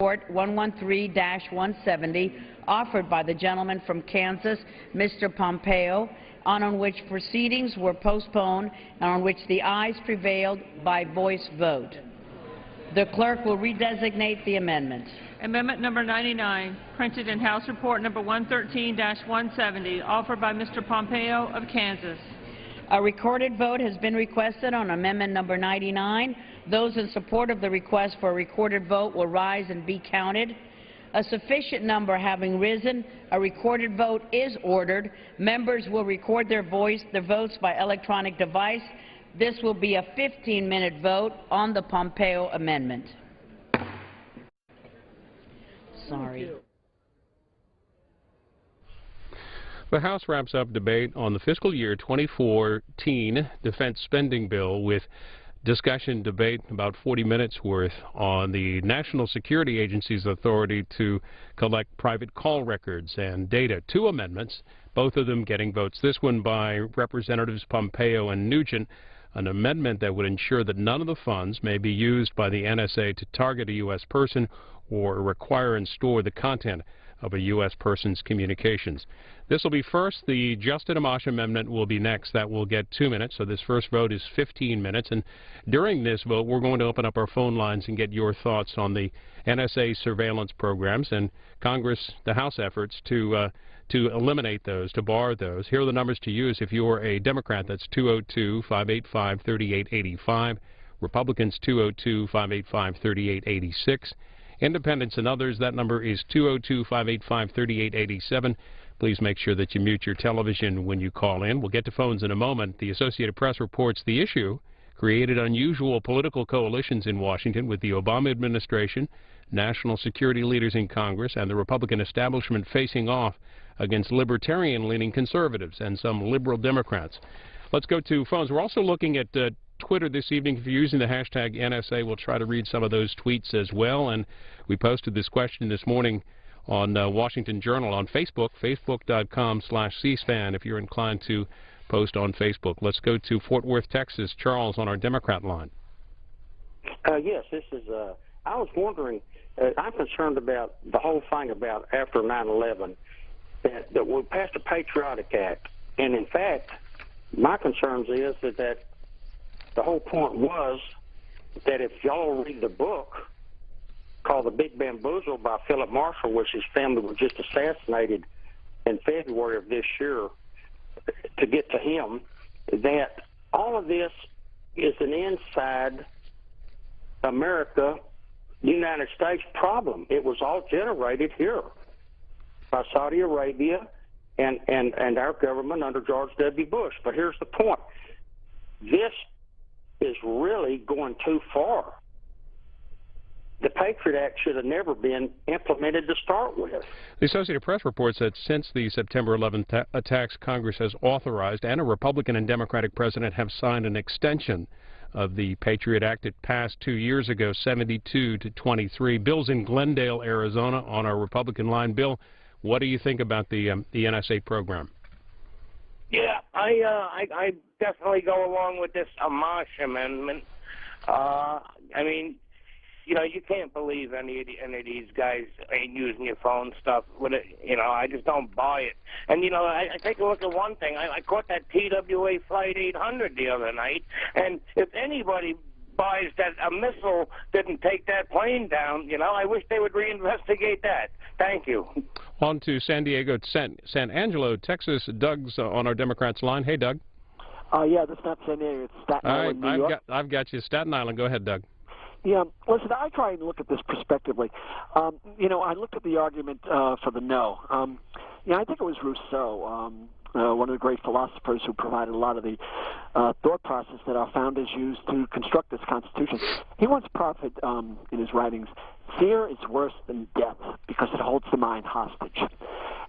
Report 113-170 offered by the gentleman from Kansas, Mr. Pompeo, on which proceedings were postponed and on which the ayes prevailed by voice vote. The clerk will redesignate the amendment. Amendment number 99, printed in House Report number 113-170, offered by Mr. Pompeo of Kansas. A recorded vote has been requested on amendment number 99. Those in support of the request for a recorded vote will rise and be counted. A sufficient number having risen, a recorded vote is ordered. Members will record their votes by electronic device. This will be a 15-minute vote on the Pompeo amendment. Sorry. The House wraps up debate on the fiscal year 2014 defense spending bill with discussion debate about 40 minutes worth on the National Security Agency's authority to collect private call records and data. Two amendments, both of them getting votes. This one by Representatives Pompeo and Nugent, an amendment that would ensure that none of the funds may be used by the NSA to target a U.S. person or require and store the content of a U.S. person's communications. This will be first. The Justin Amash amendment will be next. That will get 2 minutes, so this first vote is 15 minutes. And during this vote, we're going to open up our phone lines and get your thoughts on the NSA surveillance programs and Congress, the House efforts to eliminate those, to bar those. Here are the numbers to use if you're a Democrat. That's 202-585-3885. Republicans, 202-585-3886. Independents and others, that number is 202-585-3887. Please make sure that you mute your television when you call in. We'll get to phones in a moment. The Associated Press reports the issue created unusual political coalitions in Washington with the Obama administration, national security leaders in Congress, and the Republican establishment facing off against libertarian-leaning conservatives and some liberal Democrats. Let's go to phones. We're also looking at Twitter this evening. If you're using the hashtag NSA, we'll try to read some of those tweets as well. And we posted this question this morning on Washington Journal on Facebook, facebook.com/cspan if you're inclined to post on Facebook. Let's go to Fort Worth, Texas. Charles on our Democrat line. Yes, this is, I was wondering, I'm concerned about the whole thing about after 9/11, that we passed a Patriotic Act. And in fact, my concerns is that the whole point was that if y'all read the book called The Big Bamboozle by Philip Marshall, which his family was just assassinated in February of this year to get to him, that all of this is an inside America, United States problem. It was all generated here by Saudi Arabia and our government under George W. Bush. But here's the point. This is really going too far. The Patriot Act should have never been implemented to start with. The Associated Press reports that since the September 11th attacks, Congress has authorized, and a Republican and Democratic president have signed an extension of the Patriot Act. It passed 2 years ago, 72-23. Bill's in Glendale, Arizona, on our Republican line. Bill, what do you think about the NSA program? Yeah, I definitely go along with this Amash amendment. I mean, you know, you can't believe any of these guys ain't using your phone stuff with it. You know, I just don't buy it. And, you know, I take a look at one thing. I caught that TWA Flight 800 the other night, and if anybody buys that a missile didn't take that plane down, you know, I wish they would reinvestigate that. Thank you. On to San Diego, San Angelo, Texas. Doug's on our Democrats line. Hey, Doug. Yeah, that's not San Diego. It's Staten Island, New York. I've got you. Staten Island. Go ahead, Doug. Yeah, listen, I try and look at this prospectively. You know, I looked at the argument for the no. I think it was Rousseau, one of the great philosophers who provided a lot of the thought process that our founders used to construct this Constitution. He once prophesied in his writings, fear is worse than death because it holds the mind hostage.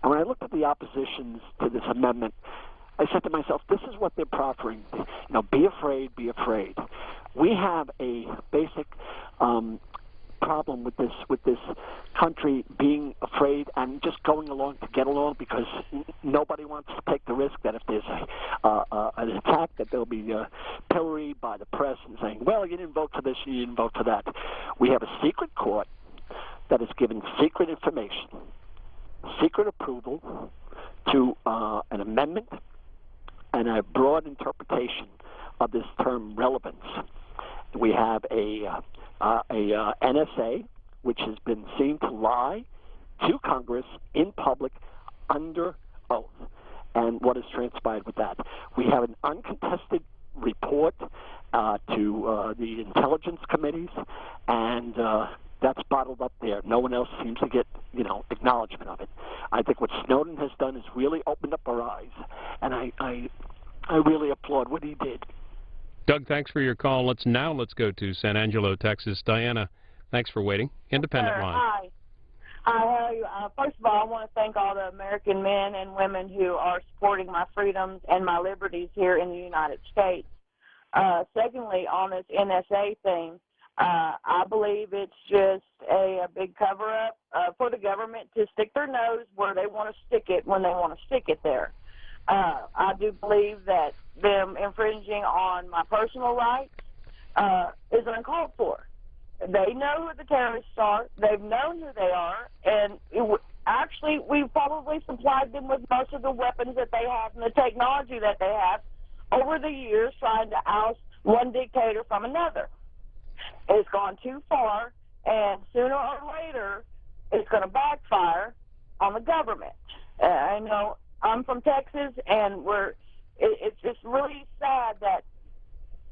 And when I looked at the oppositions to this amendment, I said to myself, this is what they're proffering. You know, be afraid, be afraid. We have a basic problem with this country being afraid and just going along to get along because nobody wants to take the risk that if there's an attack that there'll be pilloried by the press and saying, well, you didn't vote for this, you didn't vote for that. We have a secret court that has given secret information, secret approval to an amendment and a broad interpretation of this term relevance. We have a NSA, which has been seen to lie to Congress in public under oath, and what has transpired with that. We have an uncontested report to the intelligence committees, and that's bottled up there. No one else seems to get, acknowledgement of it. I think what Snowden has done is really opened up our eyes, and I really applaud what he did. Doug, thanks for your call. Let's go to San Angelo, Texas. Diana, thanks for waiting. Independent line. Hi. First of all, I want to thank all the American men and women who are supporting my freedoms and my liberties here in the United States. Secondly, on this NSA thing, I believe it's just a big cover-up for the government to stick their nose where they want to stick it when they want to stick it there. I do believe that them infringing on my personal rights is uncalled for. They know who the terrorists are. They've known who they are, and actually, we've probably supplied them with most of the weapons that they have and the technology that they have over the years, trying to oust one dictator from another. It's gone too far, and sooner or later, it's going to backfire on the government. I know I'm from Texas, and it's just really sad that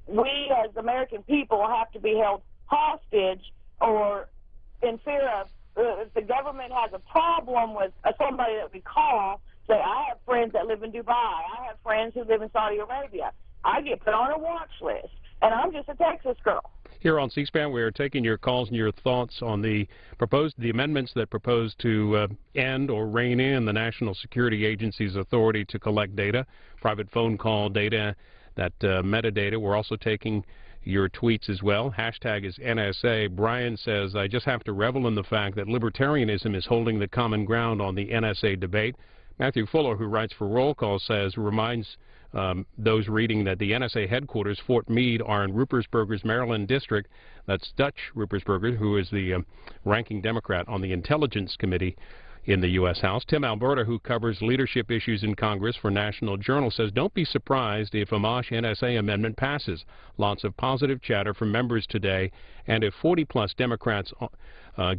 we as American people have to be held hostage or in fear of, if the government has a problem with somebody that we call, say, I have friends that live in Dubai, I have friends who live in Saudi Arabia, I get put on a watch list, and I'm just a Texas girl. Here on C-SPAN, we are taking your calls and your thoughts on the amendments that propose to end or rein in the National Security Agency's authority to collect data, private phone call data, that metadata. We're also taking your tweets as well. Hashtag is NSA. Brian says, I just have to revel in the fact that libertarianism is holding the common ground on the NSA debate. Matthew Fuller, who writes for Roll Call, reminds those reading that the NSA headquarters, Fort Meade, are in Ruppersberger's Maryland district. That's Dutch Ruppersberger, who is the ranking Democrat on the Intelligence Committee in the U.S. House. Tim Alberta, who covers leadership issues in Congress for National Journal, says, don't be surprised if Amash NSA amendment passes. Lots of positive chatter from members today, and if 40-plus Democrats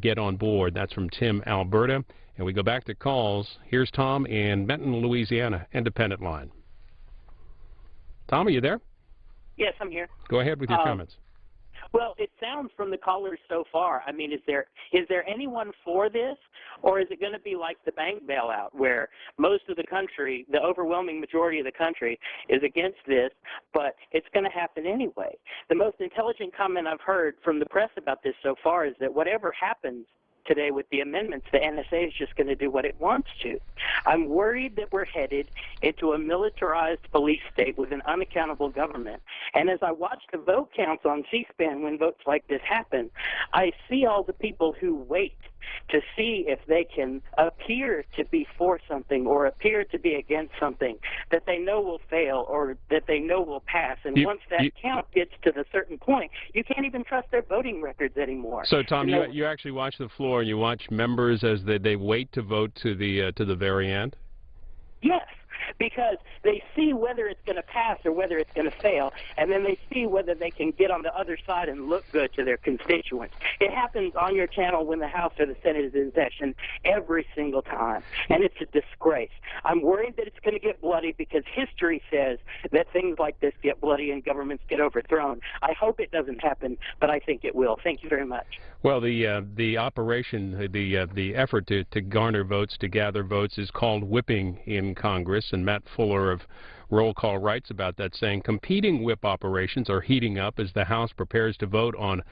get on board. That's from Tim Alberta. And we go back to calls. Here's Tom in Benton, Louisiana, independent line. Tom, are you there? Yes, I'm here. Go ahead with your comments. Well, it sounds from the callers so far. I mean, is there anyone for this, or is it going to be like the bank bailout, where most of the country, the overwhelming majority of the country, is against this, but it's going to happen anyway? The most intelligent comment I've heard from the press about this so far is that whatever happens today with the amendments, the NSA is just going to do what it wants to. I'm worried that we're headed into a militarized police state with an unaccountable government. And as I watch the vote counts on C-SPAN when votes like this happen, I see all the people who wait to see if they can appear to be for something or appear to be against something that they know will fail or that they know will pass. And once that count gets to the certain point, you can't even trust their voting records anymore. So, Tom, you actually watch the floor and you watch members as they wait to vote to the very end? Yes, because they see whether it's going to pass or whether it's going to fail, and then they see whether they can get on the other side and look good to their constituents. It happens on your channel when the House or the Senate is in session every single time, and it's a disgrace. I'm worried that it's going to get bloody because history says that things like this get bloody and governments get overthrown. I hope it doesn't happen, but I think it will. Thank you very much. Well, the operation, the effort to garner votes, to gather votes, is called whipping in Congress, and Matt Fuller of Roll Call writes about that, saying competing whip operations are heating up as the House prepares to vote on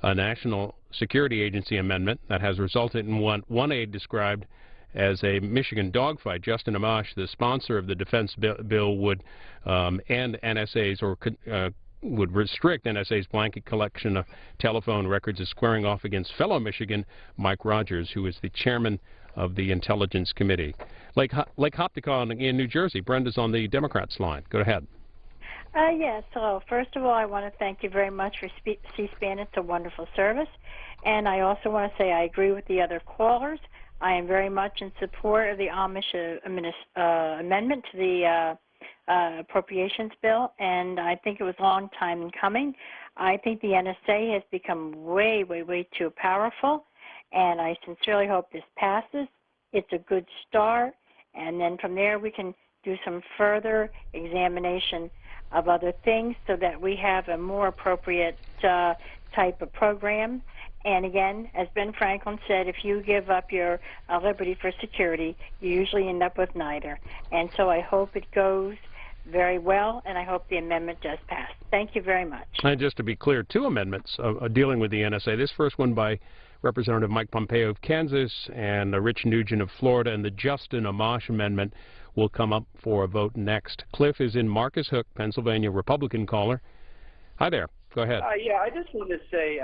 a National Security Agency amendment that has resulted in what one aide described as a Michigan dogfight. Justin Amash, the sponsor of the defense bill, would end NSA's or would restrict NSA's blanket collection of telephone records, is squaring off against fellow Michigan Mike Rogers, who is the chairman of the Intelligence Committee. Lake Hopticon in New Jersey. Brenda's on the Democrats line. Go ahead. Yes, hello. First of all, I want to thank you very much for C-SPAN. It's a wonderful service. And I also want to say I agree with the other callers. I am very much in support of the Amash amendment to the appropriations bill, and I think it was a long time in coming. I think the NSA has become way, way, way too powerful, and I sincerely hope this passes. It's a good start, and then from there we can do some further examination of other things so that we have a more appropriate type of program. And again, as Ben Franklin said, if you give up your liberty for security, you usually end up with neither. And so I hope it goes very well, and I hope the amendment does pass. Thank you very much. And just to be clear, 2 amendments dealing with the NSA. This first one by Representative Mike Pompeo of Kansas and Rich Nugent of Florida, and the Justin Amash amendment will come up for a vote next. Cliff is in Marcus Hook, Pennsylvania, Republican caller. Hi there. Go ahead. Yeah, I just wanted to say,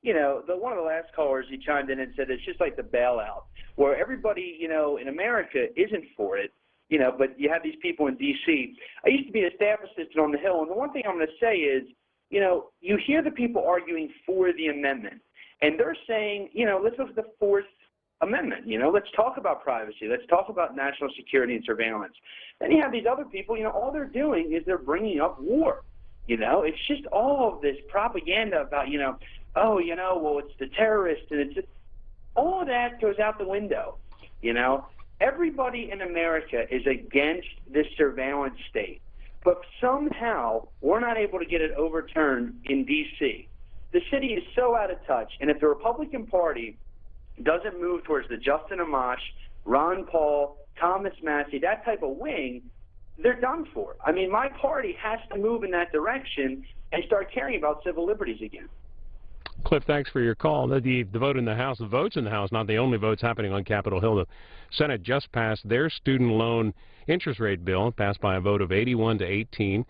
you know, one of the last callers, he chimed in and said it's just like the bailout, where everybody, you know, in America isn't for it, you know, but you have these people in D.C. I used to be a staff assistant on the Hill, and the one thing I'm going to say is, you know, you hear the people arguing for the amendment, and they're saying, you know, let's look at the 4th Amendment, you know, let's talk about privacy, let's talk about national security and surveillance. Then you have these other people, you know, all they're doing is they're bringing up war. You know, it's just all of this propaganda about, you know, oh, you know, well, it's the terrorists, and it's just, all of that goes out the window, you know. Everybody in America is against this surveillance state, but somehow we're not able to get it overturned in D.C. The city is so out of touch, and if the Republican Party doesn't move towards the Justin Amash, Ron Paul, Thomas Massie, that type of wing, they're done for. I mean, my party has to move in that direction and start caring about civil liberties again. Cliff, thanks for your call. The vote in the House, the votes in the House, not the only votes happening on Capitol Hill. The Senate just passed their student loan interest rate bill, passed by a vote of 81 to 18,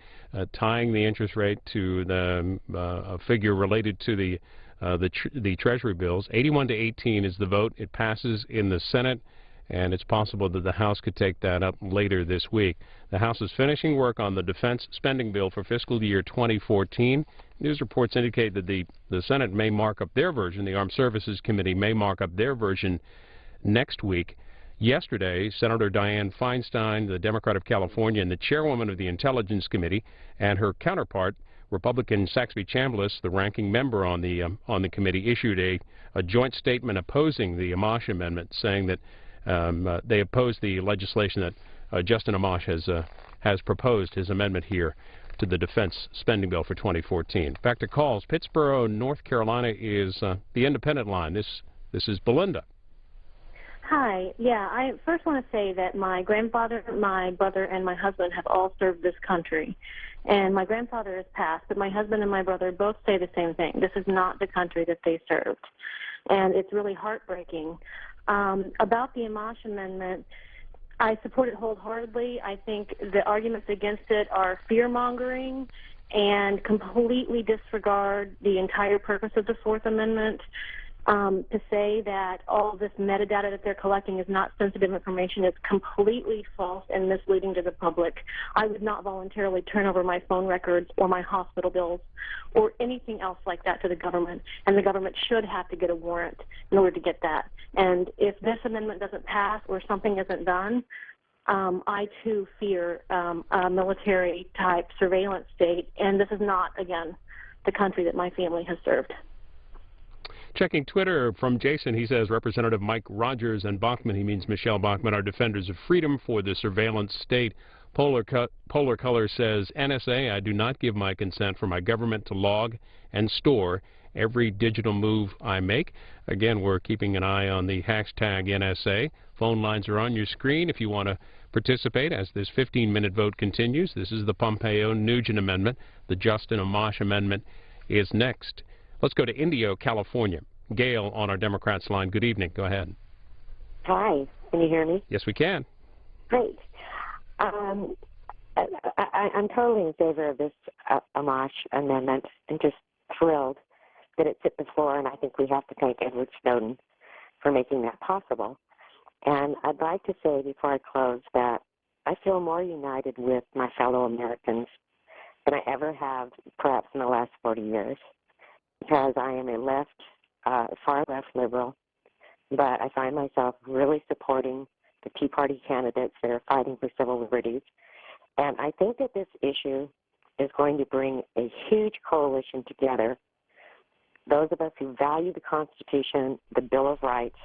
tying the interest rate to the figure related to the Treasury bills. 81 to 18 is the vote. It passes in the Senate, and it's possible that the House could take that up later this week. The House is finishing work on the defense spending bill for fiscal year 2014. News reports indicate that the Senate may mark up their version. The Armed Services Committee may mark up their version next week. Yesterday, Senator Dianne Feinstein, the Democrat of California and the chairwoman of the Intelligence Committee, and her counterpart, Republican Saxby Chambliss, the ranking member on the committee, issued a joint statement opposing the Amash amendment, saying that they oppose the legislation that Justin Amash has proposed, his amendment here to the defense spending bill for 2014. Back to calls. Pittsboro, North Carolina is the independent line. This is Belinda. Hi. Yeah, I first want to say that my grandfather, my brother, and my husband have all served this country. And my grandfather has passed, but my husband and my brother both say the same thing. This is not the country that they served. And it's really heartbreaking. About the Amash amendment, I support it wholeheartedly. I think the arguments against it are fear-mongering and completely disregard the entire purpose of the Fourth Amendment. To say that all this metadata that they're collecting is not sensitive information is completely false and misleading to the public. I would not voluntarily turn over my phone records or my hospital bills or anything else like that to the government, and the government should have to get a warrant in order to get that. And if this amendment doesn't pass or something isn't done, I, too, fear a military-type surveillance state, and this is not, again, the country that my family has served. Checking Twitter from Jason, he says Representative Mike Rogers and Bachmann, he means Michelle Bachmann, are defenders of freedom for the surveillance state. Polar Color says, NSA, I do not give my consent for my government to log and store every digital move I make. Again, we're keeping an eye on the hashtag NSA. Phone lines are on your screen if you want to participate as this 15-minute vote continues. This is the Pompeo-Nugent Amendment. The Justin Amash Amendment is next. Let's go to Indio, California. Gail on our Democrats line. Good evening. Go ahead. Hi. Can you hear me? Yes, we can. Great. I'm totally in favor of this Amash amendment and just thrilled that it's hit the floor, and I think we have to thank Edward Snowden for making that possible. And I'd like to say before I close that I feel more united with my fellow Americans than I ever have, perhaps in the last 40 years, because I am a far left liberal, but I find myself really supporting the Tea Party candidates that are fighting for civil liberties. And I think that this issue is going to bring a huge coalition together, those of us who value the Constitution, the Bill of Rights,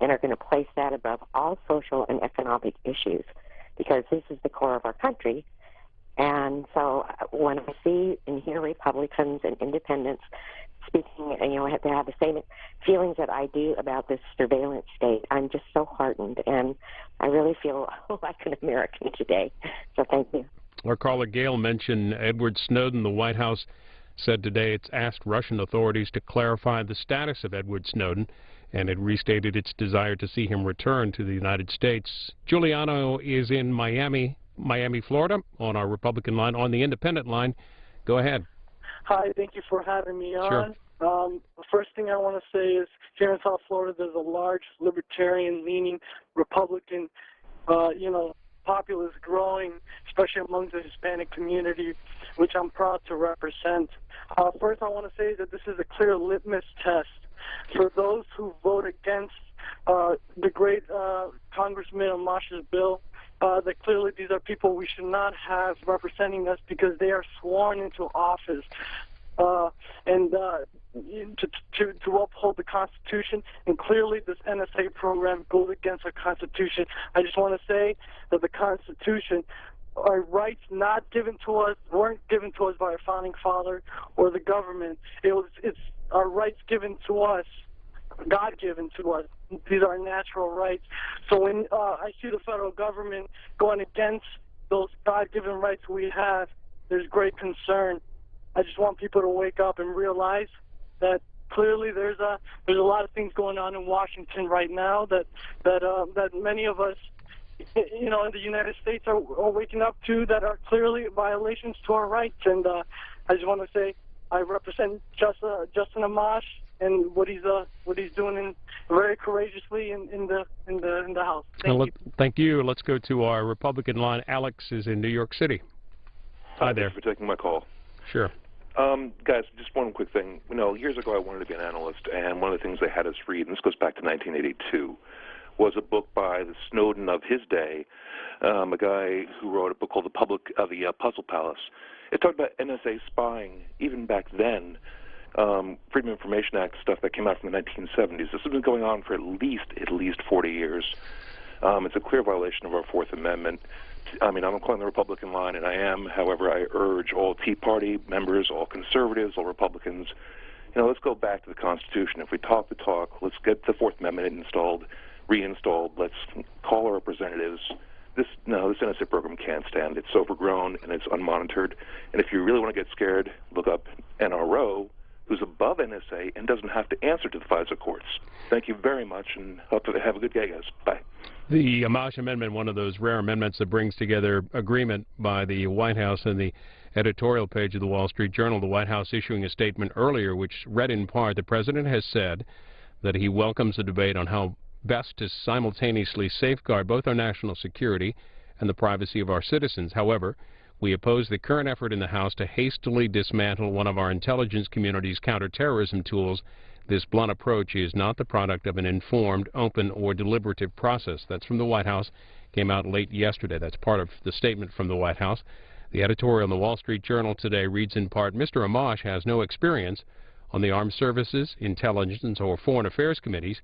and are going to place that above all social and economic issues, because this is the core of our country. And so when I see and hear Republicans and independents speaking, and, they have the same feelings that I do about this surveillance state, I'm just so heartened, and I really feel like an American today. So thank you. Our caller Gail mentioned Edward Snowden. The White House said today it's asked Russian authorities to clarify the status of Edward Snowden, and it restated its desire to see him return to the United States. Giuliano is in Miami, Florida, on our Republican line. On the independent line, go ahead. Hi, thank you for having me on. Sure. The first thing I want to say is here in South Florida, there's a large libertarian-leaning Republican, populace growing, especially among the Hispanic community, which I'm proud to represent. First, I want to say that this is a clear litmus test for those who vote against the great Congressman Amash's bill. That clearly these are people we should not have representing us because they are sworn into office and to uphold the Constitution. And clearly this NSA program goes against our Constitution. I just want to say that the Constitution, our rights not given to us, weren't given to us by our founding father or the government. It's our rights given to us, God-given to us. These are natural rights. So when I see the federal government going against those God-given rights we have, there's great concern. I just want people to wake up and realize that clearly there's a lot of things going on in Washington right now that many of us, in the United States are waking up to, that are clearly violations to our rights. And I just want to say I represent Justin Amash and what he's doing very courageously in the House. Thank you. Let's go to our Republican line. Alex is in New York City. Hi there. Thanks for taking my call. Sure. Guys, just one quick thing. Years ago I wanted to be an analyst, and one of the things they had us read, and this goes back to 1982, was a book by the Snowden of his day, a guy who wrote a book called The Puzzle Palace. It talked about NSA spying even back then. Freedom of Information Act stuff that came out from the 1970s. This has been going on for at least 40 years. It's a clear violation of our Fourth Amendment. I'm calling the Republican line, and I am. However, I urge all Tea Party members, all conservatives, all Republicans, let's go back to the Constitution. If we talk the talk, let's get the Fourth Amendment reinstalled. Let's call our representatives. This NSA program can't stand. It's overgrown and it's unmonitored. And if you really want to get scared, look up NRO, who's above NSA and doesn't have to answer to the FISA courts. Thank you very much, and hope to have a good day, guys. Bye. The Amash Amendment, one of those rare amendments that brings together agreement by the White House and the editorial page of the Wall Street Journal. The White House issuing a statement earlier which read in part, the President has said that he welcomes a debate on how best to simultaneously safeguard both our national security and the privacy of our citizens. However, we oppose the current effort in the House to hastily dismantle one of our intelligence community's counterterrorism tools. This blunt approach is not the product of an informed, open, or deliberative process. That's from the White House. Came out late yesterday. That's part of the statement from the White House. The editorial in the Wall Street Journal today reads in part, Mr. Amash has no experience on the Armed Services, Intelligence, or Foreign Affairs committees,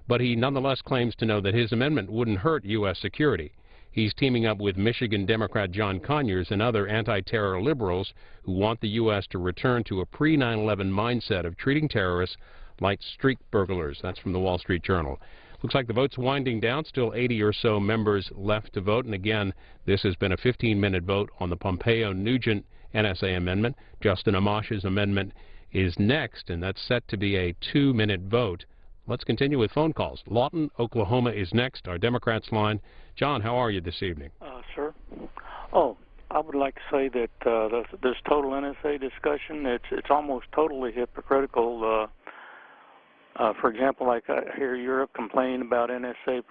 but he nonetheless claims to know that his amendment wouldn't hurt U.S. security. He's teaming up with Michigan Democrat John Conyers and other anti-terror liberals who want the U.S. to return to a pre-9/11 mindset of treating terrorists like street burglars. That's from the Wall Street Journal. Looks like the vote's winding down. Still 80 or so members left to vote. And again, this has been a 15-minute vote on the Pompeo-Nugent NSA amendment. Justin Amash's amendment is next, and that's set to be a 2-minute vote. Let's continue with phone calls. Lawton, Oklahoma is next, our Democrats line. John, how are you this evening? Sir? Oh, I would like to say that this total NSA discussion, it's almost totally hypocritical. For example, like I hear Europe complaining about NSA,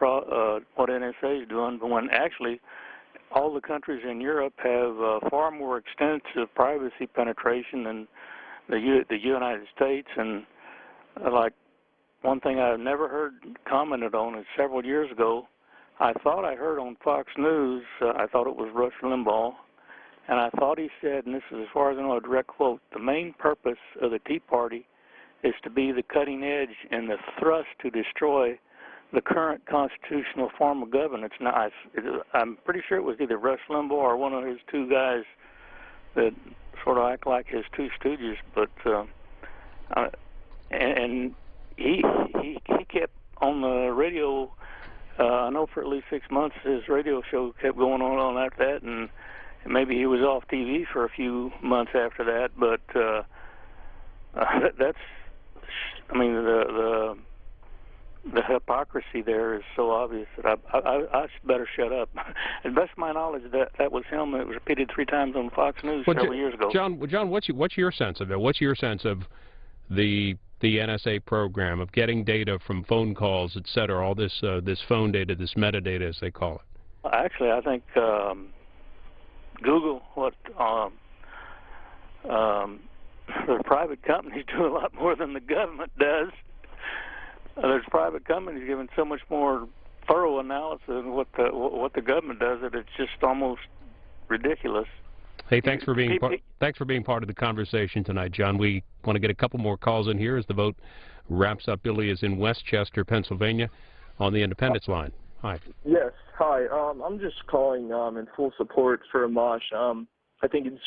what NSA is doing, but when actually all the countries in Europe have far more extensive privacy penetration than the United States. And like one thing I've never heard commented on is several years ago, I thought I heard on Fox News, I thought it was Rush Limbaugh, and I thought he said, and this is as far as I know a direct quote, the main purpose of the Tea Party is to be the cutting edge and the thrust to destroy the current constitutional form of governance. Now, I'm pretty sure it was either Rush Limbaugh or one of his two guys that sort of act like his two stooges, but and he kept on the radio. I know for at least 6 months his radio show kept going on like that, and maybe he was off TV for a few months after that. But that's, I mean, the hypocrisy there is so obvious that I better shut up. And best of my knowledge, that was him. It was repeated 3 times on Fox News several years ago. John, what's your sense of it? What's your sense of the NSA program of getting data from phone calls, et cetera, all this this phone data, this metadata, as they call it? Actually, I think Google, the private companies do a lot more than the government does. There's private companies giving so much more thorough analysis than what the government does that it's just almost ridiculous. Hey, thanks for being part of the conversation tonight, John. We want to get a couple more calls in here as the vote wraps up. Billy is in Westchester, Pennsylvania, on the Independence line. Hi. Yes. Hi. I'm just calling in full support for Amash. I think it's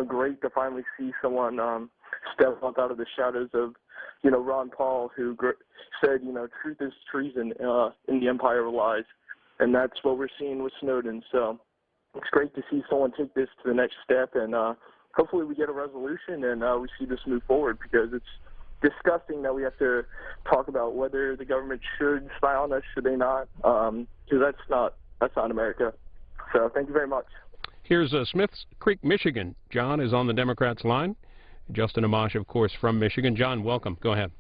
great to finally see someone step up out of the shadows of Ron Paul, who said truth is treason in the empire of lies, and that's what we're seeing with Snowden. So it's great to see someone take this to the next step, and hopefully we get a resolution and we see this move forward, because it's disgusting that we have to talk about whether the government should spy on us, should they not, because that's not America. So thank you very much. Here's Smiths Creek, Michigan. John is on the Democrats' line. Justin Amash, of course, from Michigan. John, welcome. Go ahead.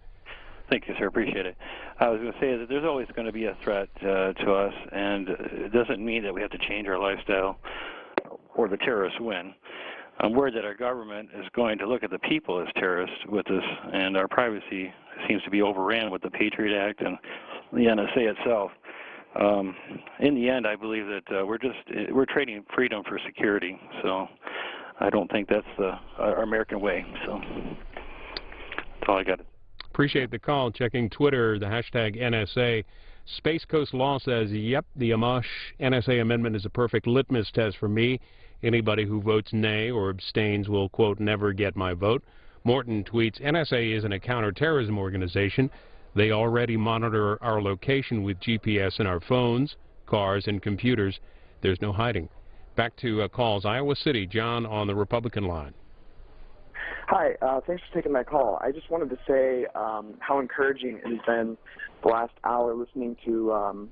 Thank you, sir. Appreciate it. I was going to say that there's always going to be a threat to us, and it doesn't mean that we have to change our lifestyle or the terrorists win. I'm worried that our government is going to look at the people as terrorists with this, and our privacy seems to be overran with the Patriot Act and the NSA itself. In the end, I believe that we're trading freedom for security. So I don't think that's our American way. So that's all I got. Appreciate the call. Checking Twitter, the hashtag NSA. Space Coast Law says, yep, the Amash NSA amendment is a perfect litmus test for me. Anybody who votes nay or abstains will, quote, never get my vote. Morton tweets, NSA isn't a counterterrorism organization. They already monitor our location with GPS in our phones, cars, and computers. There's no hiding. Back to calls. Iowa City, John on the Republican line. Hi, thanks for taking my call. I just wanted to say how encouraging it has been the last hour listening to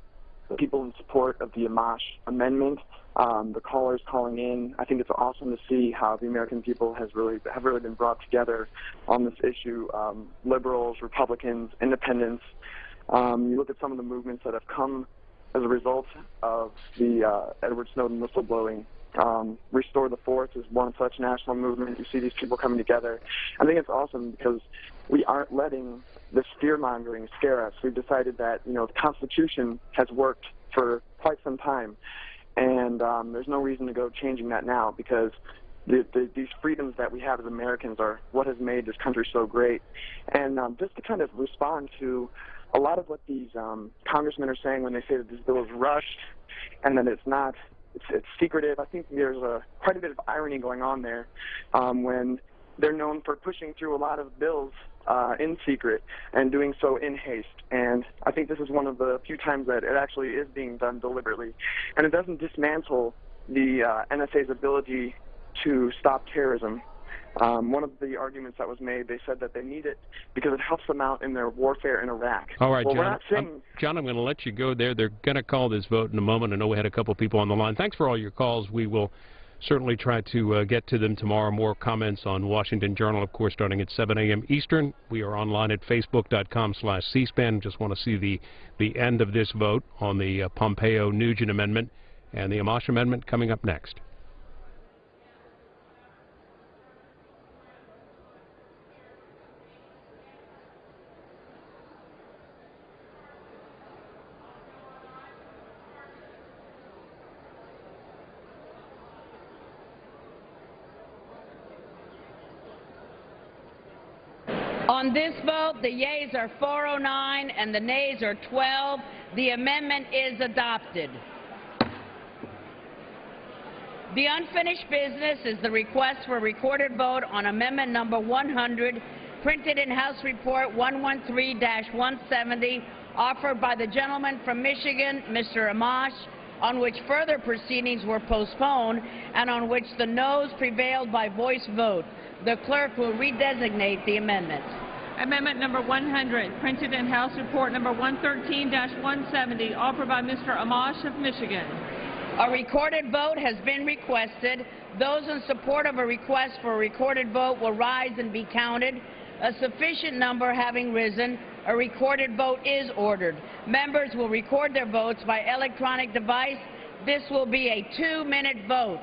the people in support of the Amash amendment, the callers calling in. I think it's awesome to see how the American people have really been brought together on this issue. Liberals, Republicans, independents. You look at some of the movements that have come as a result of the Edward Snowden whistleblowing. Restore the Fourth is one such national movement. You see these people coming together. I think it's awesome because we aren't letting this fear-mongering scare us. We've decided that, the Constitution has worked for quite some time, and there's no reason to go changing that now, because these freedoms that we have as Americans are what has made this country so great. And just to kind of respond to a lot of what these congressmen are saying when they say that this bill is rushed and that it's not, it's secretive. I think there's quite a bit of irony going on there when they're known for pushing through a lot of bills in secret and doing so in haste. And I think this is one of the few times that it actually is being done deliberately. And it doesn't dismantle the NSA's ability to stop terrorism. One of the arguments that was made, they said that they need it because it helps them out in their warfare in Iraq. All right, well, John, I'm going to let you go there. They're going to call this vote in a moment. I know we had a couple people on the line. Thanks for all your calls. We will certainly try to get to them tomorrow. More comments on Washington Journal, of course, starting at 7 a.m. Eastern. We are online at facebook.com/cspan. Just want to see the end of this vote on the Pompeo-Nugent amendment. and the Amash amendment coming up next. On this vote, the yeas are 409 and the nays are 12. The amendment is adopted. The unfinished business is the request for recorded vote on amendment number 100, printed in House Report 113-170, offered by the gentleman from Michigan, Mr. Amash, on which further proceedings were postponed and on which the noes prevailed by voice vote. The clerk will redesignate the amendment. Amendment number 100, printed in House Report number 113-170, offered by Mr. Amash of Michigan. A recorded vote has been requested. Those in support of a request for a recorded vote will rise and be counted. A sufficient number having risen, a recorded vote is ordered. Members will record their votes by electronic device. This will be a 2-minute vote.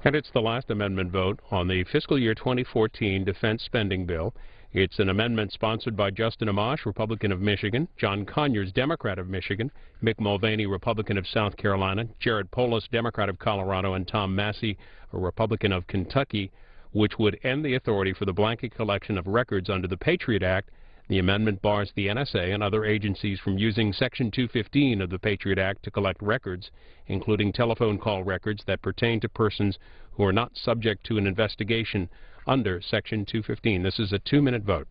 And it's the last amendment vote on the fiscal year 2014 defense spending bill. It's an amendment sponsored by Justin Amash, Republican of Michigan, John Conyers, Democrat of Michigan, Mick Mulvaney, Republican of South Carolina, Jared Polis, Democrat of Colorado, and Tom Massie, a Republican of Kentucky, which would end the authority for the blanket collection of records under the Patriot Act. The amendment bars the NSA and other agencies from using Section 215 of the Patriot Act to collect records, including telephone call records that pertain to persons who are not subject to an investigation under Section 215. This is a 2-minute vote.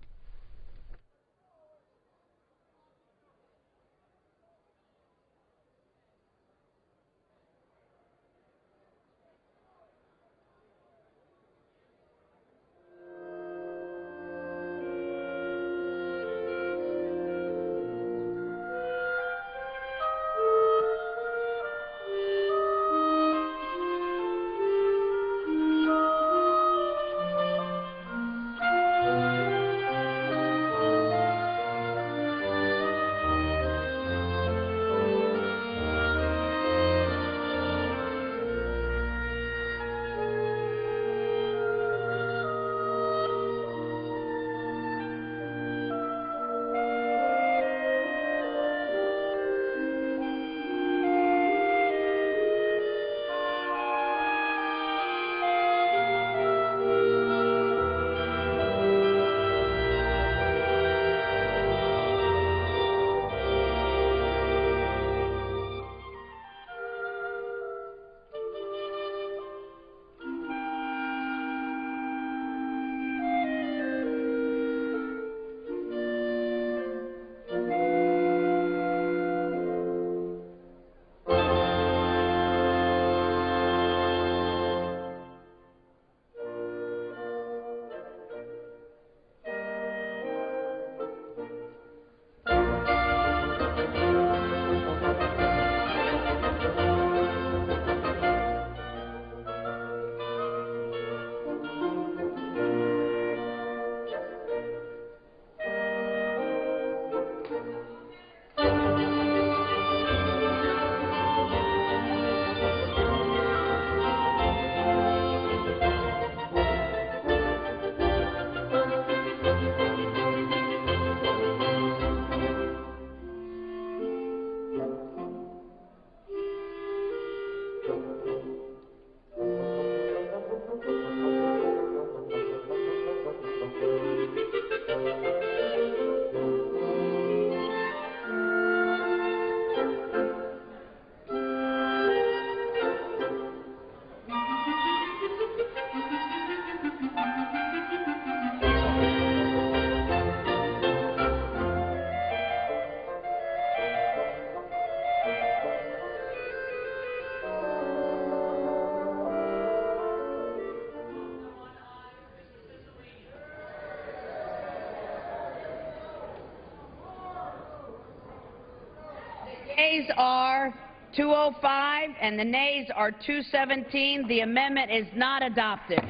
Yeas are 205 and the nays are 217. The amendment is not adopted.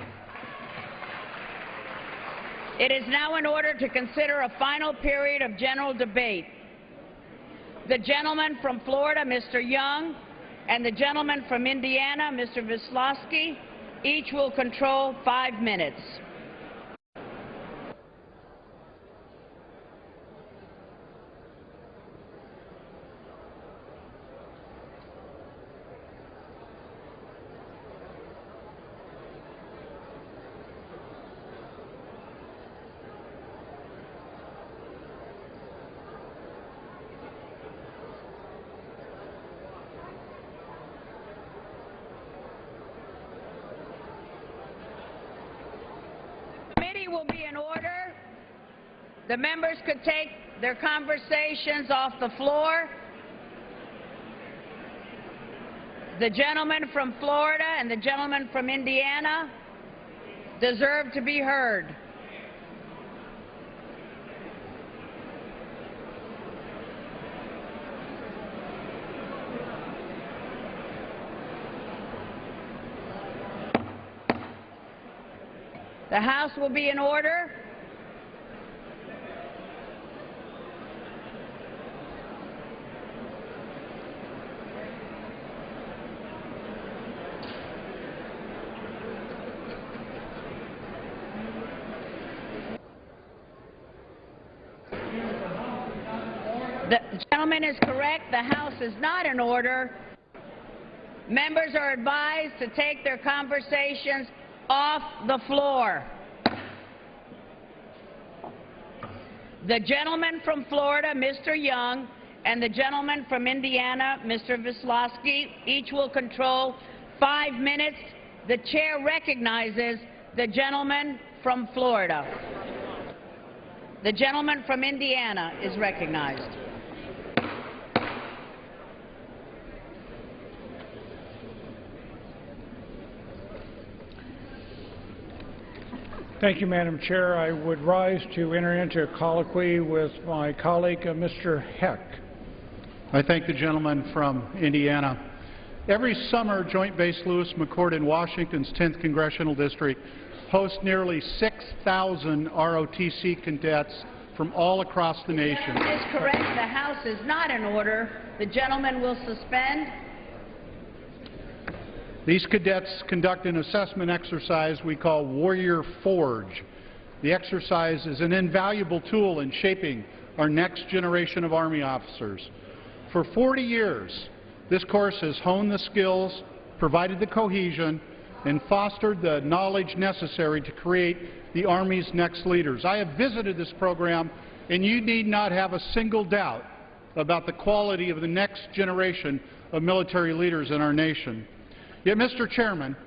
It is now in order to consider a final period of general debate. The gentleman from Florida, Mr. Young, and the gentleman from Indiana, Mr. Wisłowski, each will control 5 minutes. Will be in order. The members could take their conversations off the floor. The gentleman from Florida and the gentleman from Indiana deserve to be heard. The House will be in order. The gentleman is correct. The House is not in order. Members are advised to take their conversations off the floor. The gentleman from Florida, Mr. Young, and the gentleman from Indiana, Mr. Wisłowski, each will control 5 minutes. The chair recognizes the gentleman from Florida. The gentleman from Indiana is recognized. Thank you, Madam Chair. I would rise to enter into a colloquy with my colleague, Mr. Heck. I thank the gentleman from Indiana. Every summer, Joint Base Lewis McChord in Washington's 10th Congressional District hosts nearly 6,000 ROTC cadets from all across the nation. That is correct. The House is not in order. The gentleman will suspend. These cadets conduct an assessment exercise we call Warrior Forge. The exercise is an invaluable tool in shaping our next generation of Army officers. For 40 years, this course has honed the skills, provided the cohesion, and fostered the knowledge necessary to create the Army's next leaders. I have visited this program, and you need not have a single doubt about the quality of the next generation of military leaders in our nation. Yet, Mr. Chairman,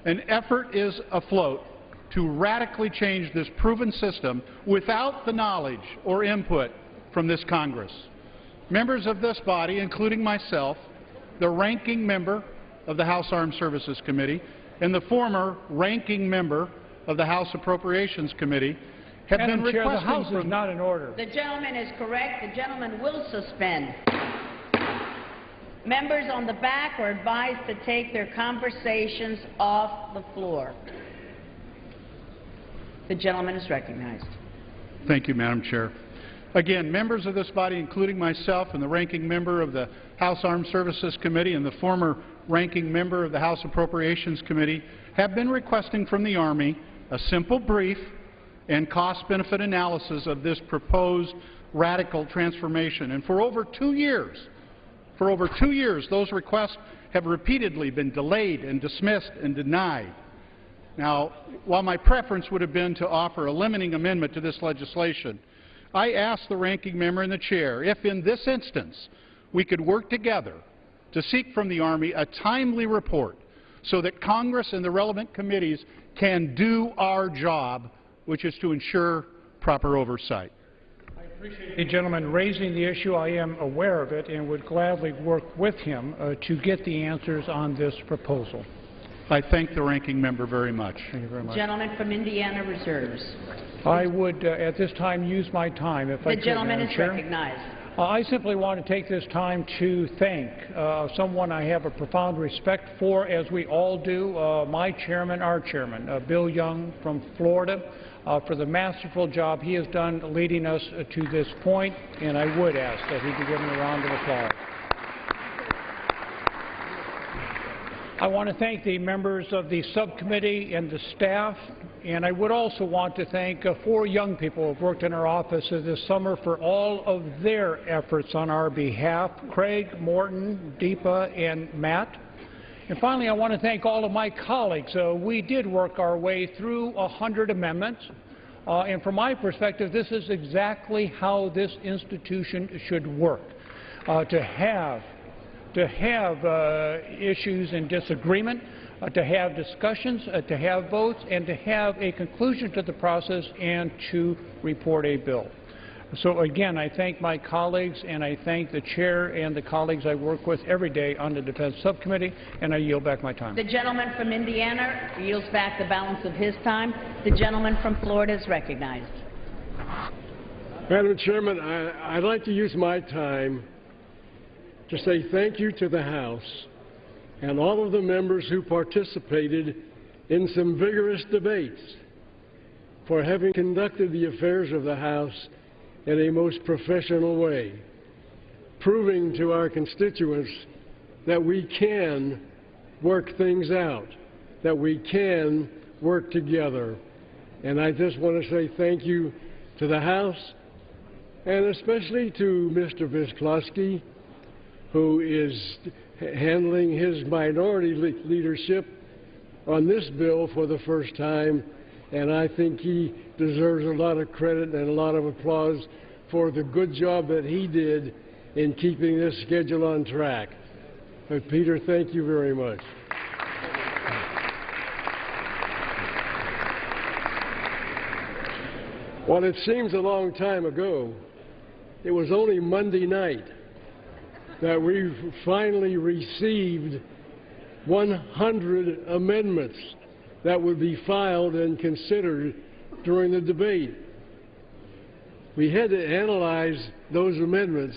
an effort is afloat to radically change this proven system without the knowledge or input from this Congress. Members of this body, including myself, the ranking member of the House Armed Services Committee, and the former ranking member of the House Appropriations Committee, have been requesting. The House is not in order. The gentleman is correct. The gentleman will suspend. Members on the back are advised to take their conversations off the floor. The gentleman is recognized. Thank you, Madam Chair. Again, members of this body, including myself and the ranking member of the House Armed Services Committee and the former ranking member of the House Appropriations Committee, have been requesting from the Army a simple brief and cost-benefit analysis of this proposed radical transformation. And for over 2 years, those requests have repeatedly been delayed and dismissed and denied. Now, while my preference would have been to offer a limiting amendment to this legislation, I asked the ranking member and the chair if in this instance we could work together to seek from the Army a timely report so that Congress and the relevant committees can do our job, which is to ensure proper oversight. I appreciate the gentleman raising the issue. I am aware of it and would gladly work with him to get the answers on this proposal. I thank the ranking member very much. Thank you very much. Gentleman from Indiana reserves. I would, at this time, use my time if I could, The gentleman is Chair. recognized. I simply want to take this time to thank someone I have a profound respect for, as we all do, my chairman, our chairman, Bill Young from Florida. for the masterful job he has done leading us to this point, and I would ask that he be given a round of applause. I want to thank the members of the subcommittee and the staff, and I would also want to thank 4 young people who have worked in our office this summer for all of their efforts on our behalf: Craig, Morton, Deepa, and Matt. And finally, I want to thank all of my colleagues. We did work our way through 100 amendments, and from my perspective, this is exactly how this institution should work, to have issues in disagreement, to have discussions, to have votes, and to have a conclusion to the process and to report a bill. So again, I thank my colleagues, and I thank the chair and the colleagues I work with every day on the Defense Subcommittee, and I yield back my time. The gentleman from Indiana yields back the balance of his time. The gentleman from Florida is recognized. Madam Chairman, I'd like to use my time to say thank you to the House and all of the members who participated in some vigorous debates for having conducted the affairs of the House in a most professional way, proving to our constituents that we can work things out, that we can work together. And I just want to say thank you to the House, and especially to Mr. Schakowsky, who is handling his minority leadership on this bill for the first time, and I think he deserves a lot of credit and a lot of applause for the good job that he did in keeping this schedule on track. But Peter, thank you very much. While it seems a long time ago, it was only Monday night that we finally received 100 amendments that would be filed and considered during the debate. We had to analyze those amendments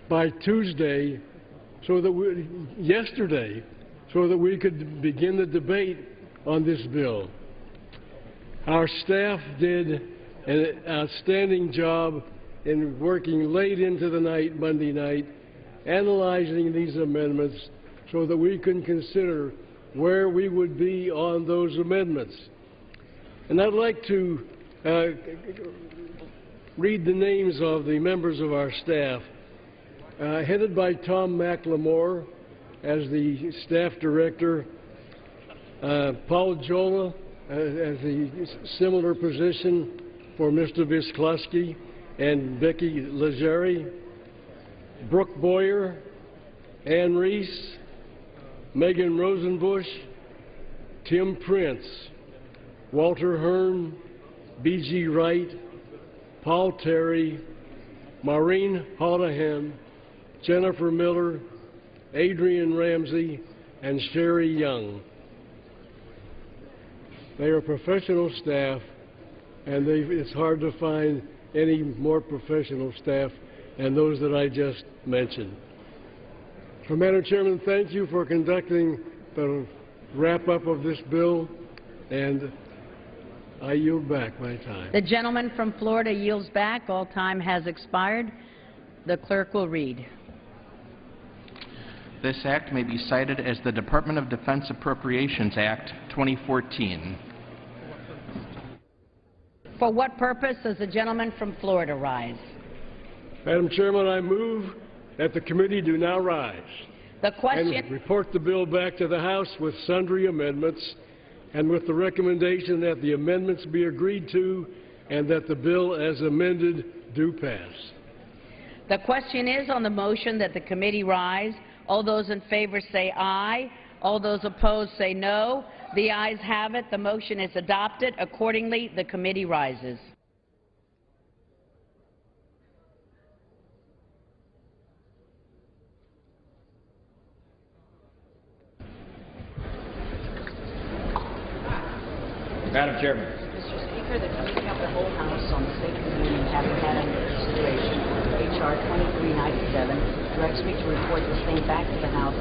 by Tuesday, yesterday, so that we could begin the debate on this bill. Our staff did an outstanding job in working late into the night, Monday night, analyzing these amendments so that we can consider where we would be on those amendments. And I'd like to read the names of the members of our staff, headed by Tom McLemore as the staff director, Paul Jola as the similar position for Mr. Schakowsky and Becky Legere, Brooke Boyer, Ann Reese, Megan Rosenbush, Tim Prince, Walter Hearn, B.G. Wright, Paul Terry, Maureen Houlihan, Jennifer Miller, Adrian Ramsey, and Sherry Young. They are professional staff, and it's hard to find any more professional staff than those that I just mentioned. So, Madam Chairman, thank you for conducting the wrap-up of this bill, and I yield back my time. The gentleman from Florida yields back. All time has expired. The clerk will read. This act may be cited as the Department of Defense Appropriations Act 2014. For what purpose does the gentleman from Florida rise? Madam Chairman, I move that the committee do now rise the question and report the bill back to the House with sundry amendments, and with the recommendation that the amendments be agreed to and that the bill as amended do pass. The question is on the motion that the committee rise. All those in favor say aye. All those opposed say no. The ayes have it. The motion is adopted. Accordingly, the committee rises. Madam Chairman. Mr. Speaker, the committee of the whole House on the State of the Union having had under consideration H.R. H.R. 2397 directs me to report the same back to the House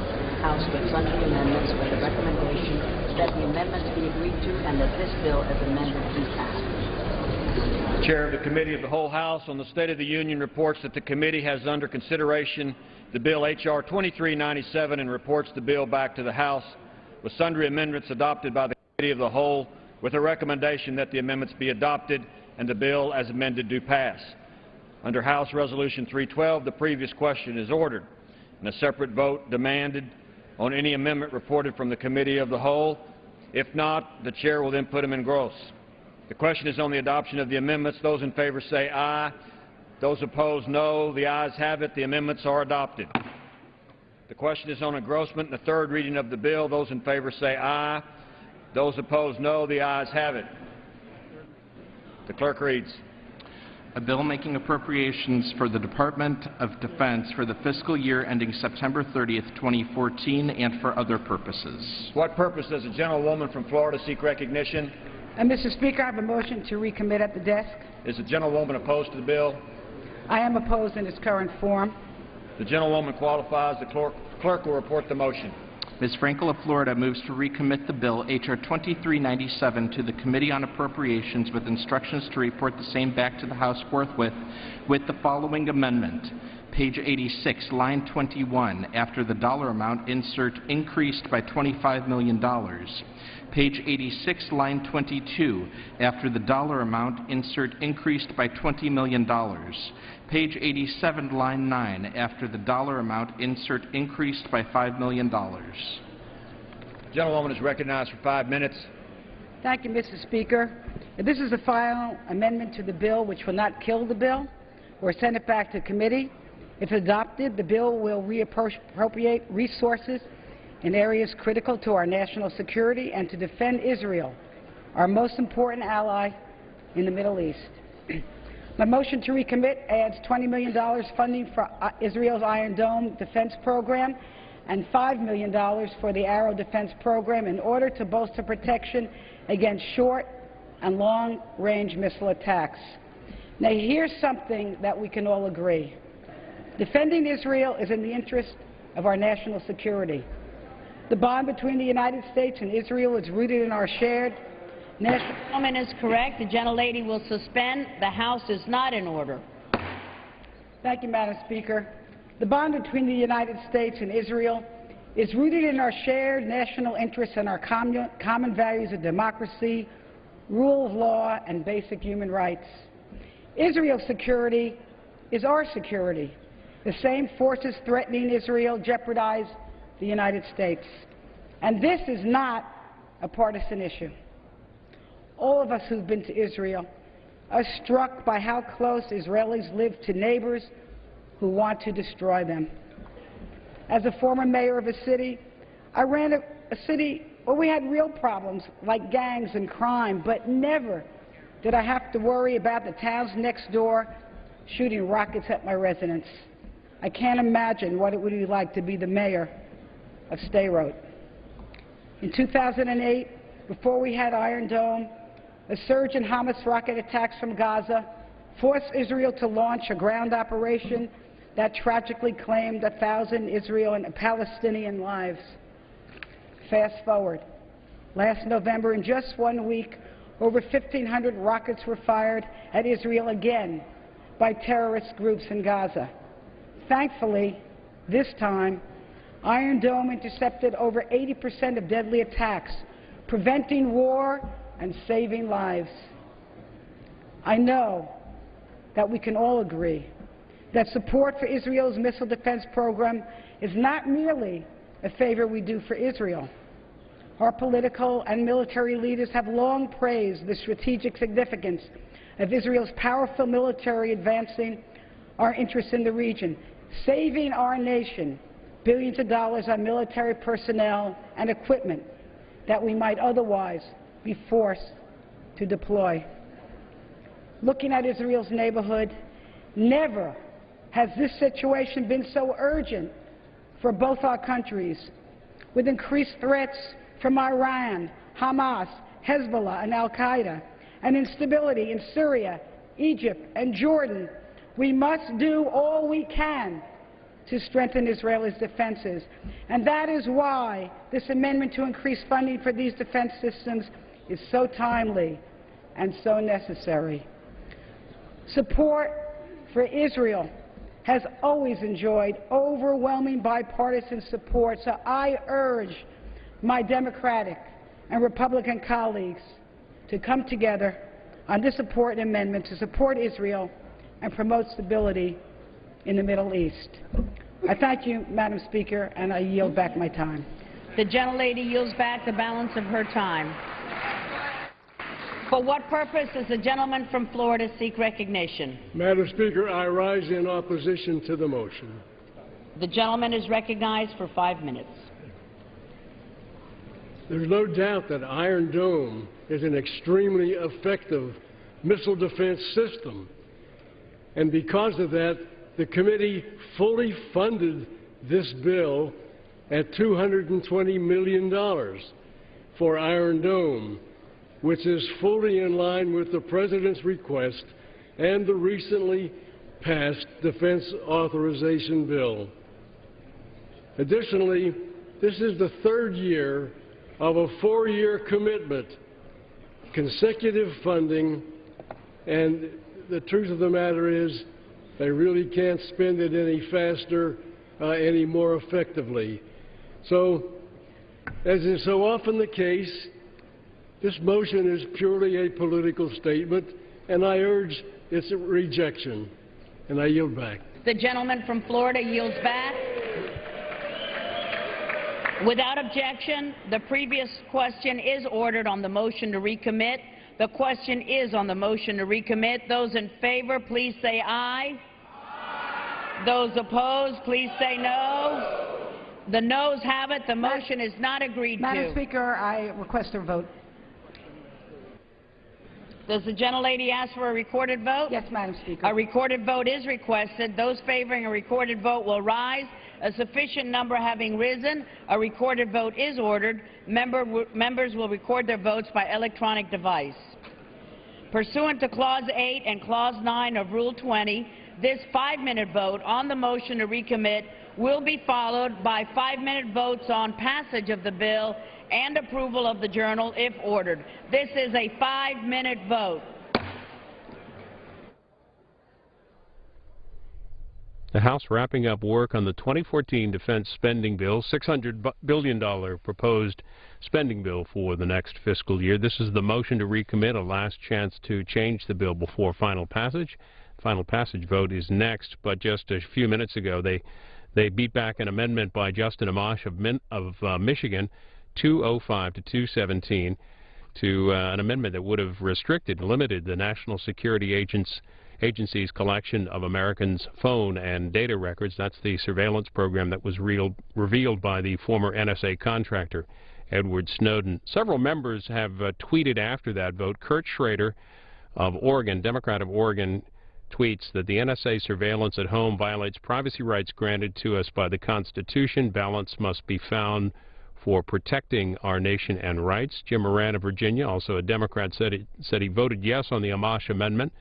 with sundry amendments with the recommendation that the amendments be agreed to and that this bill as amended be passed. The Chair of the Committee of the Whole House on the State of the Union reports that the committee has under consideration the bill H.R. 2397 and reports the bill back to the House with sundry amendments adopted by the Committee of the Whole with a recommendation that the amendments be adopted and the bill as amended do pass. Under House Resolution 312, the previous question is ordered, and a separate vote demanded on any amendment reported from the Committee of the Whole. If not, the Chair will then put them in gross. The question is on the adoption of the amendments. Those in favor say aye. Those opposed, no. The ayes have it. The amendments are adopted. The question is on engrossment and the third reading of the bill. Those in favor say aye. Those opposed, no. The ayes have it. The clerk reads. A bill making appropriations for the Department of Defense for the fiscal year ending September 30th, 2014, and for other purposes. What purpose does the gentlewoman from Florida seek recognition? Mr. Speaker, I have a motion to recommit at the desk. Is the gentlewoman opposed to the bill? I am opposed in its current form. The gentlewoman qualifies. The clerk will report the motion. Ms. Frankel of Florida moves to recommit the bill H.R. 2397 to the Committee on Appropriations with instructions to report the same back to the House forthwith with the following amendment. Page 86, line 21, after the dollar amount, insert increased by $25 million. Page 86, line 22, after the dollar amount, insert increased by $20 million. Page 87, line 9, after the dollar amount, insert increased by $5 million. The gentlewoman is recognized for 5 minutes. Thank you, Mr. Speaker. This is a final amendment to the bill which will not kill the bill or send it back to committee. If adopted, the bill will reappropriate resources in areas critical to our national security and to defend Israel, our most important ally in the Middle East. My motion to recommit adds $20 million funding for Israel's Iron Dome defense program and $5 million for the Arrow defense program in order to bolster protection against short and long-range missile attacks. Now, here's something that we can all agree. Defending Israel is in the interest of our national security. The bond between the United States and Israel is rooted in our shared national... The woman is correct. The gentlelady will suspend. The House is not in order. Thank you, Madam Speaker. The bond between the United States and Israel is rooted in our shared national interests and our common values of democracy, rule of law, and basic human rights. Israel's security is our security. The same forces threatening Israel jeopardize the United States. And this is not a partisan issue. All of us who've been to Israel are struck by how close Israelis live to neighbors who want to destroy them. As a former mayor of a city, I ran a city where we had real problems like gangs and crime, but never did I have to worry about the towns next door shooting rockets at my residence. I can't imagine what it would be like to be the mayor of Sderot. In 2008, before we had Iron Dome, a surge in Hamas rocket attacks from Gaza forced Israel to launch a ground operation that tragically claimed 1,000 Israeli and Palestinian lives. Fast forward. Last November, in just 1 week, over 1,500 rockets were fired at Israel again by terrorist groups in Gaza. Thankfully, this time, Iron Dome intercepted over 80% of deadly attacks, preventing war and saving lives. I know that we can all agree that support for Israel's missile defense program is not merely a favor we do for Israel. Our political and military leaders have long praised the strategic significance of Israel's powerful military advancing our interests in the region, saving our nation billions of dollars on military personnel and equipment that we might otherwise be forced to deploy. Looking at Israel's neighborhood, never has this situation been so urgent for both our countries, with increased threats from Iran, Hamas, Hezbollah, and al-Qaeda, and instability in Syria, Egypt, and Jordan, We must do all we can to strengthen Israel's defenses. And that is why this amendment to increase funding for these defense systems is so timely and so necessary. Support for Israel has always enjoyed overwhelming bipartisan support, so I urge my Democratic and Republican colleagues to come together on this important amendment to support Israel and promote stability in the Middle East. I thank you, Madam Speaker, and I yield back my time. The gentlelady yields back the balance of her time. For what purpose does the gentleman from Florida seek recognition? Madam Speaker, I rise in opposition to the motion. The gentleman is recognized for 5 minutes. There's no doubt that Iron Dome is an extremely effective missile defense system. And because of that, the committee fully funded this bill at $220 million for Iron Dome, which is fully in line with the President's request and the recently passed Defense Authorization Bill. Additionally, this is the third year of a 4-year commitment, consecutive funding, and the truth of the matter is they really can't spend it any faster, any more effectively. So, as is so often the case, this motion is purely a political statement, and I urge its rejection. And I yield back. The gentleman from Florida yields back. Without objection, the previous question is ordered on the motion to recommit. The question is on the motion to recommit. Those in favor, please say aye. Aye. Those opposed, please say no. The noes have it. The motion is not agreed to. Madam Speaker, I request a vote. Does the gentlelady ask for a recorded vote? Yes, Madam Speaker. A recorded vote is requested. Those favoring a recorded vote will rise. A sufficient number having risen, a recorded vote is ordered. Members will record their votes by electronic device. Pursuant to Clause 8 and Clause 9 of Rule 20, this 5-minute vote on the motion to recommit will be followed by 5-minute votes on passage of the bill and approval of the journal if ordered. This is a 5-minute vote. The House wrapping up work on the 2014 defense spending bill, $600 billion proposed spending bill for the next fiscal year. This is the motion to recommit, a last chance to change the bill before final passage. Final passage vote is next, but just a few minutes ago they beat back an amendment by Justin Amash of Michigan, 205 to 217, to an amendment that would have restricted and limited the National Security Agency's collection of Americans' phone and data records. That's the surveillance program that was revealed by the former NSA contractor, Edward Snowden. Several members have tweeted after that vote. Kurt Schrader of Oregon, Democrat of Oregon, tweets that the NSA surveillance at home violates privacy rights granted to us by the Constitution. Balance must be found for protecting our nation and rights. Jim Moran of Virginia, also a Democrat, said he voted yes on the Amash amendment.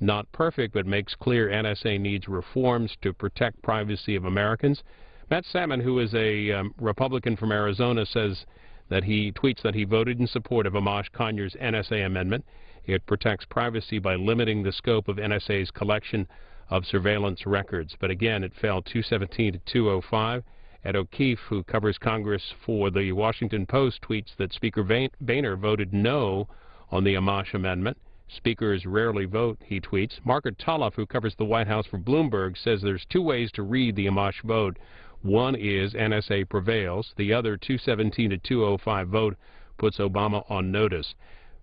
Not perfect, but makes clear NSA needs reforms to protect privacy of Americans. Matt Salmon, who is a Republican from Arizona, says that he tweets that he voted in support of Amash Conyers' NSA amendment. It protects privacy by limiting the scope of NSA's collection of surveillance records. But again, it fell 217 to 205. Ed O'Keefe, who covers Congress for the Washington Post, tweets that Speaker Boehner voted no on the Amash amendment. Speakers rarely vote, he tweets. Margaret Tulloff, who covers the White House for Bloomberg, says there's two ways to read the Amash vote. One is NSA prevails. The other, 217 to 205 vote, puts Obama on notice.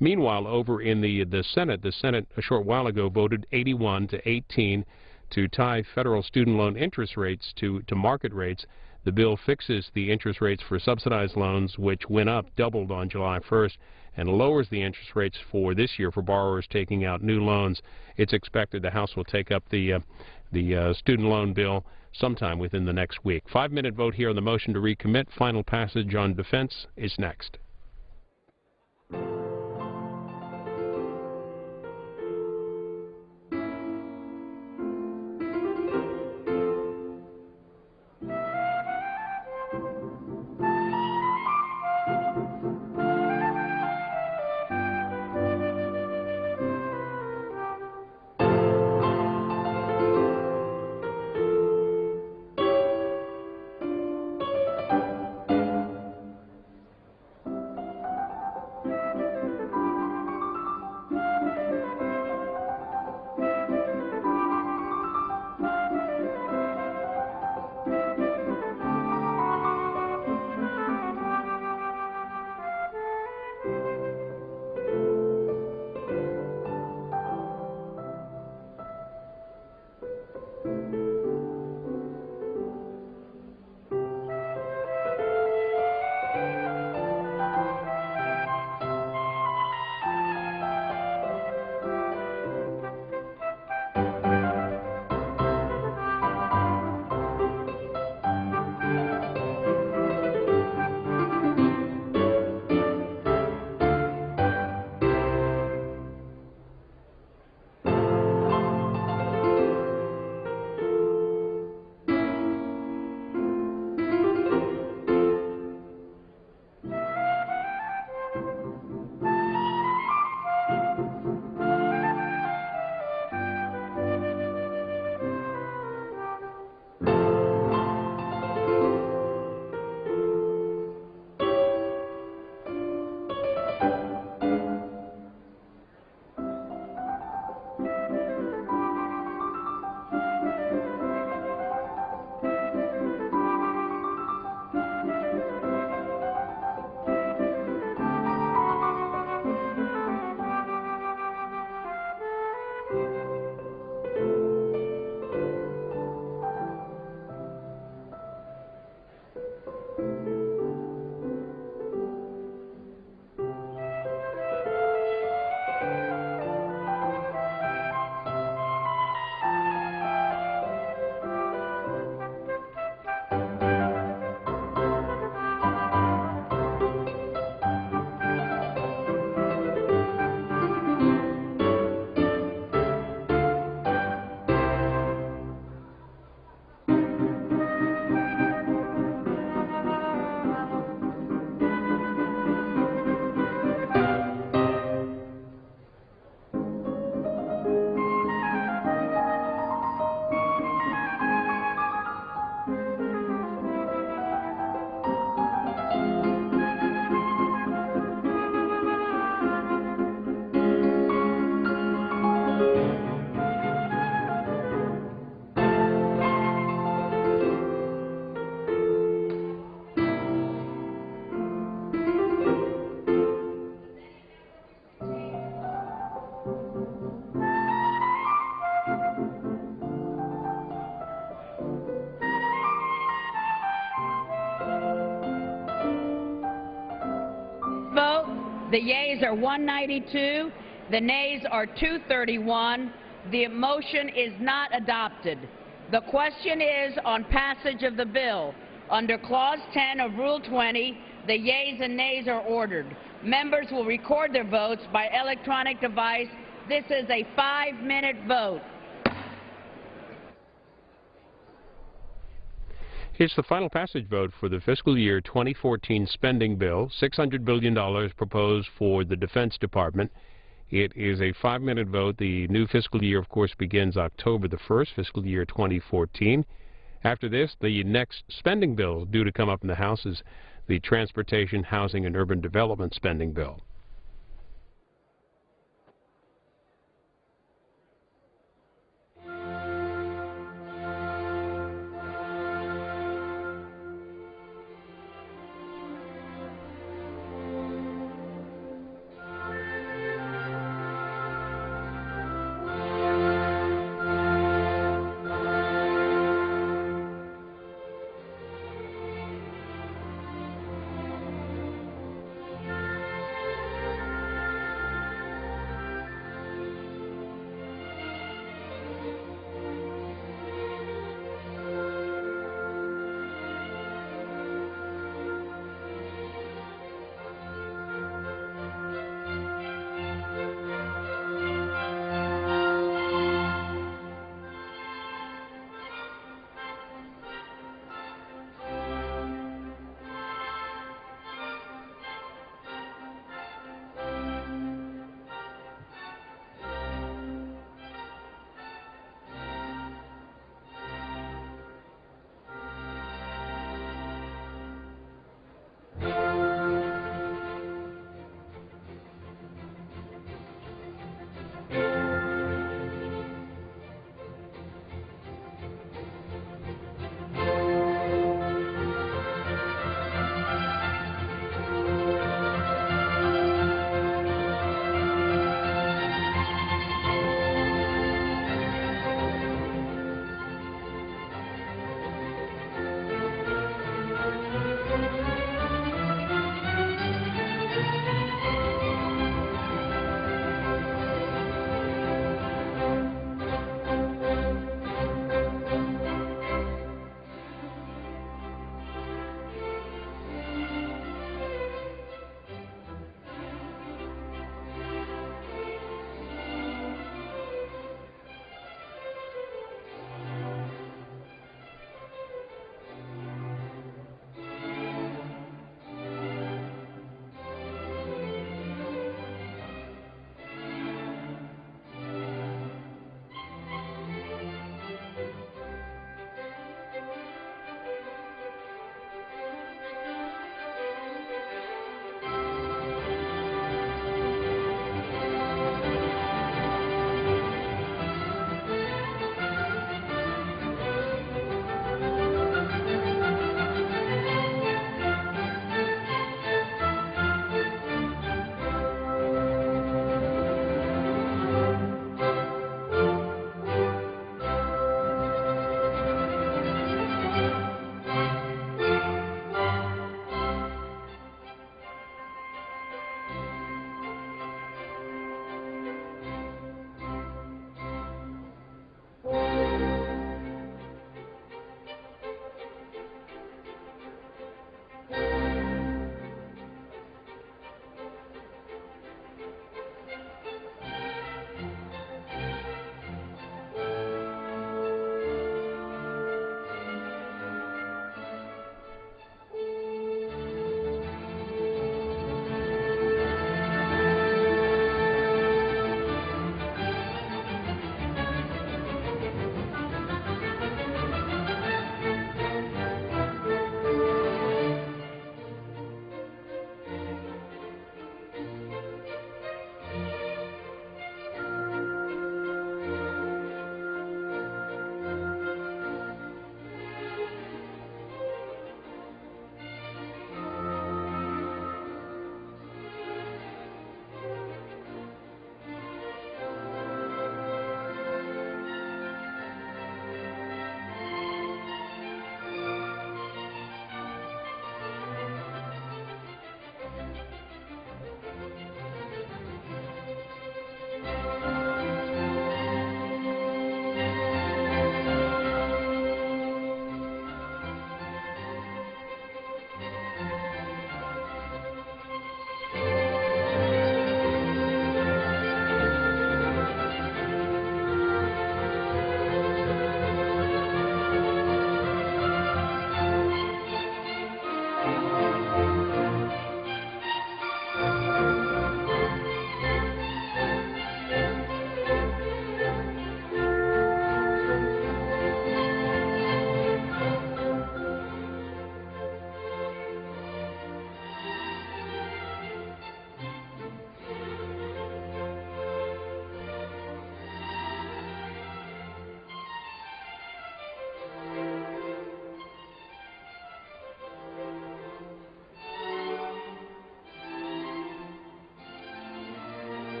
Meanwhile, over in the Senate a short while ago voted 81 to 18 to tie federal student loan interest rates to market rates. The bill fixes the interest rates for subsidized loans, which went up, doubled on July 1st, and lowers the interest rates for this year for borrowers taking out new loans. It's expected the House will take up the student loan bill sometime within the next week. 5-minute vote here on the motion to recommit. Final passage on defense is next. The yeas are 192. The nays are 231. The motion is not adopted. The question is on passage of the bill. Under Clause 10 of Rule 20, the yeas and nays are ordered. Members will record their votes by electronic device. This is a 5-minute vote. It's the final passage vote for the fiscal year 2014 spending bill, $600 billion proposed for the Defense Department. It is a 5-minute vote. The new fiscal year, of course, begins October the 1st, fiscal year 2014. After this, the next spending bill due to come up in the House is the Transportation, Housing, and Urban Development spending bill.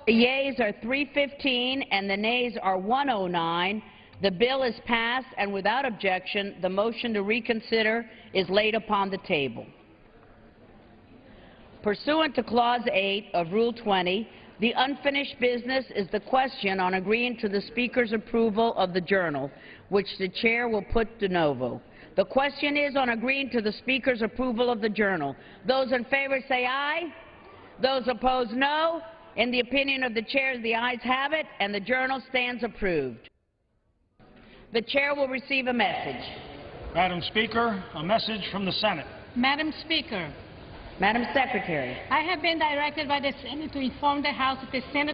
The yeas are 315 and the nays are 109. The bill is passed, and without objection, the motion to reconsider is laid upon the table. Pursuant to Clause 8 of Rule 20, the unfinished business is the question on agreeing to the Speaker's approval of the journal, which the Chair will put de novo. The question is on agreeing to the Speaker's approval of the journal. Those in favor say aye. Those opposed, no. In the opinion of the Chair, the ayes have it, and the journal stands approved. The Chair will receive a message. Madam Speaker, a message from the Senate. Madam Speaker, Madam Secretary. I have been directed by the Senate to inform the House that the Senate